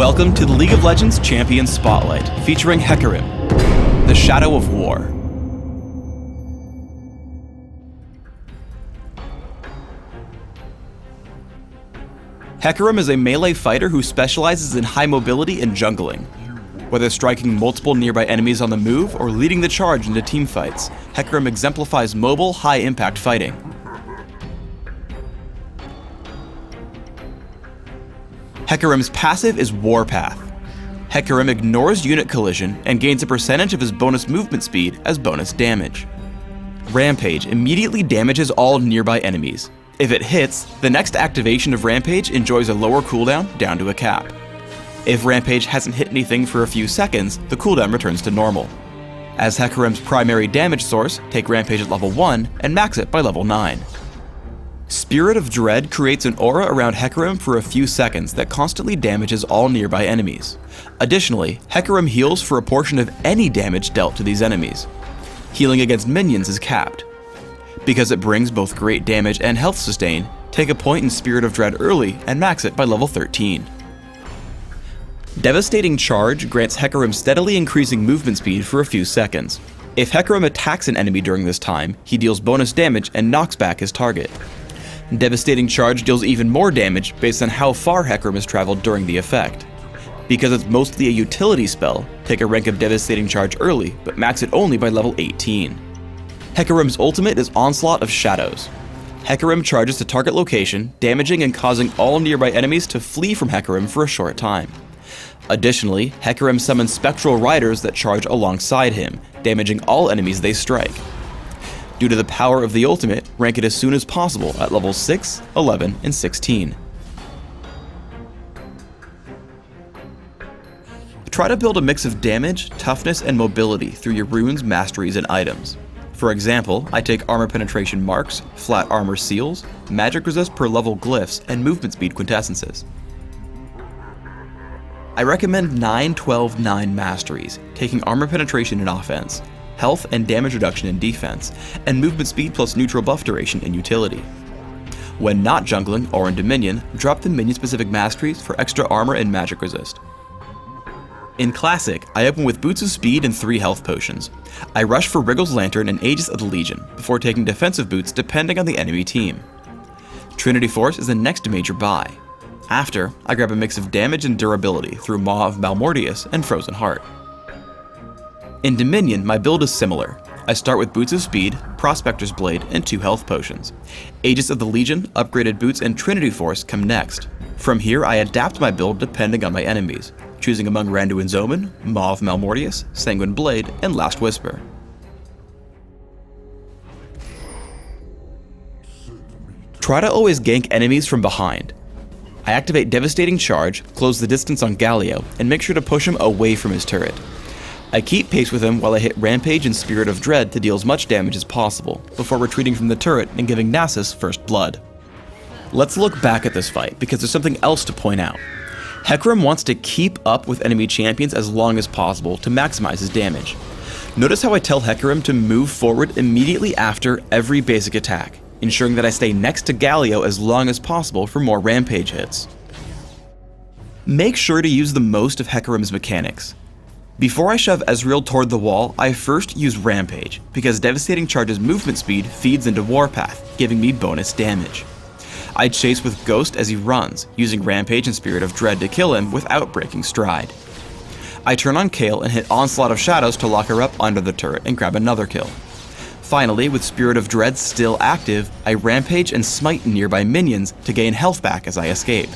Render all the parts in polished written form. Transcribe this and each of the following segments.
Welcome to the League of Legends Champions Spotlight, featuring Hecarim, the Shadow of War. Hecarim is a melee fighter who specializes in high mobility and jungling. Whether striking multiple nearby enemies on the move or leading the charge into teamfights, Hecarim exemplifies mobile, high-impact fighting. Hecarim's passive is Warpath. Hecarim ignores unit collision and gains a percentage of his bonus movement speed as bonus damage. Rampage immediately damages all nearby enemies. If it hits, the next activation of Rampage enjoys a lower cooldown down to a cap. If Rampage hasn't hit anything for a few seconds, the cooldown returns to normal. As Hecarim's primary damage source, take Rampage at level 1 and max it by level 9. Spirit of Dread creates an aura around Hecarim for a few seconds that constantly damages all nearby enemies. Additionally, Hecarim heals for a portion of any damage dealt to these enemies. Healing against minions is capped. Because it brings both great damage and health sustain, take a point in Spirit of Dread early and max it by level 13. Devastating Charge grants Hecarim steadily increasing movement speed for a few seconds. If Hecarim attacks an enemy during this time, he deals bonus damage and knocks back his target. Devastating Charge deals even more damage based on how far Hecarim has traveled during the effect. Because it's mostly a utility spell, take a rank of Devastating Charge early, but max it only by level 18. Hecarim's ultimate is Onslaught of Shadows. Hecarim charges to target location, damaging and causing all nearby enemies to flee from Hecarim for a short time. Additionally, Hecarim summons Spectral Riders that charge alongside him, damaging all enemies they strike. Due to the power of the ultimate, rank it as soon as possible at levels 6, 11, and 16. Try to build a mix of damage, toughness, and mobility through your runes, masteries, and items. For example, I take armor penetration marks, flat armor seals, magic resist per level glyphs, and movement speed quintessences. I recommend 9-12-9 masteries, taking armor penetration in offense, health and damage reduction in defense, and movement speed plus neutral buff duration in utility. When not jungling or in Dominion, drop the minion-specific masteries for extra armor and magic resist. In Classic, I open with Boots of Speed and 3 health potions. I rush for Wriggle's Lantern and Aegis of the Legion, before taking defensive boots depending on the enemy team. Trinity Force is the next major buy. After, I grab a mix of damage and durability through Maw of Malmortius and Frozen Heart. In Dominion, my build is similar. I start with Boots of Speed, Prospector's Blade, and 2 health potions. Aegis of the Legion, upgraded boots, and Trinity Force come next. From here, I adapt my build depending on my enemies, choosing among Randuin's Omen, Maw of Malmortius, Sanguine Blade, and Last Whisper. Try to always gank enemies from behind. I activate Devastating Charge, close the distance on Galio, and make sure to push him away from his turret. I keep pace with him while I hit Rampage and Spirit of Dread to deal as much damage as possible, before retreating from the turret and giving Nasus first blood. Let's look back at this fight, because there's something else to point out. Hecarim wants to keep up with enemy champions as long as possible to maximize his damage. Notice how I tell Hecarim to move forward immediately after every basic attack, ensuring that I stay next to Galio as long as possible for more Rampage hits. Make sure to use the most of Hecarim's mechanics. Before I shove Ezreal toward the wall, I first use Rampage, because Devastating Charge's movement speed feeds into Warpath, giving me bonus damage. I chase with Ghost as he runs, using Rampage and Spirit of Dread to kill him without breaking stride. I turn on Kayle and hit Onslaught of Shadows to lock her up under the turret and grab another kill. Finally, with Spirit of Dread still active, I Rampage and smite nearby minions to gain health back as I escape.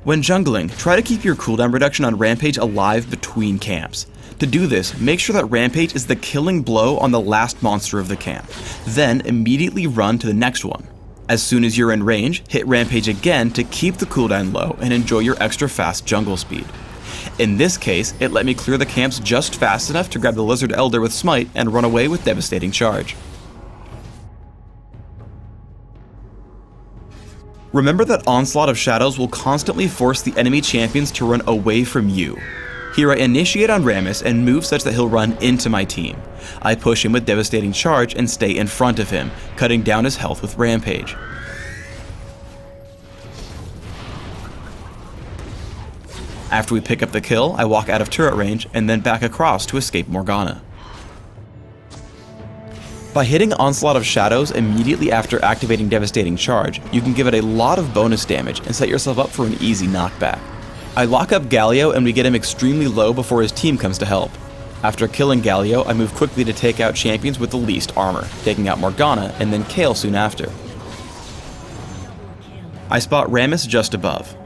When jungling, try to keep your cooldown reduction on Rampage alive between camps. To do this, make sure that Rampage is the killing blow on the last monster of the camp, then immediately run to the next one. As soon as you're in range, hit Rampage again to keep the cooldown low and enjoy your extra fast jungle speed. In this case, it let me clear the camps just fast enough to grab the Lizard Elder with Smite and run away with Devastating Charge. Remember that Onslaught of Shadows will constantly force the enemy champions to run away from you. Here I initiate on Rammus and move such that he'll run into my team. I push him with Devastating Charge and stay in front of him, cutting down his health with Rampage. After we pick up the kill, I walk out of turret range and then back across to escape Morgana. By hitting Onslaught of Shadows immediately after activating Devastating Charge, you can give it a lot of bonus damage and set yourself up for an easy knockback. I lock up Galio and we get him extremely low before his team comes to help. After killing Galio, I move quickly to take out champions with the least armor, taking out Morgana and then Kayle soon after. I spot Rammus just above.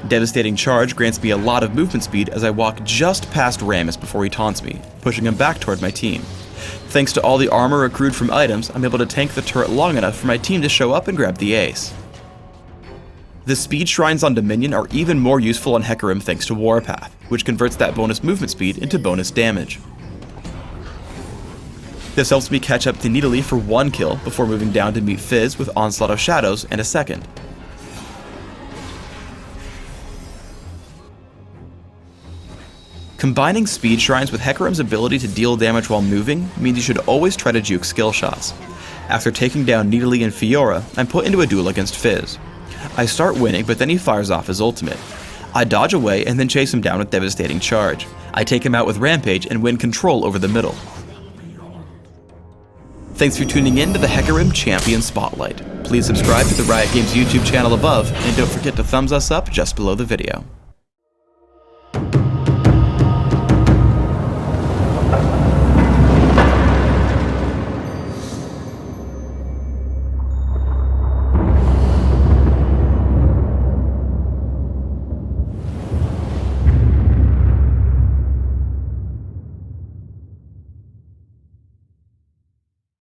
Devastating Charge grants me a lot of movement speed as I walk just past Rammus before he taunts me, pushing him back toward my team. Thanks to all the armor accrued from items, I'm able to tank the turret long enough for my team to show up and grab the ace. The speed shrines on Dominion are even more useful on Hecarim thanks to Warpath, which converts that bonus movement speed into bonus damage. This helps me catch up to Nidalee for 1 kill before moving down to meet Fizz with Onslaught of Shadows and a second. Combining speed shrines with Hecarim's ability to deal damage while moving means you should always try to juke skill shots. After taking down Nidalee and Fiora, I'm put into a duel against Fizz. I start winning, but then he fires off his ultimate. I dodge away and then chase him down with Devastating Charge. I take him out with Rampage and win control over the middle. Thanks for tuning in to the Hecarim Champion Spotlight. Please subscribe to the Riot Games YouTube channel above, and don't forget to thumbs us up just below the video.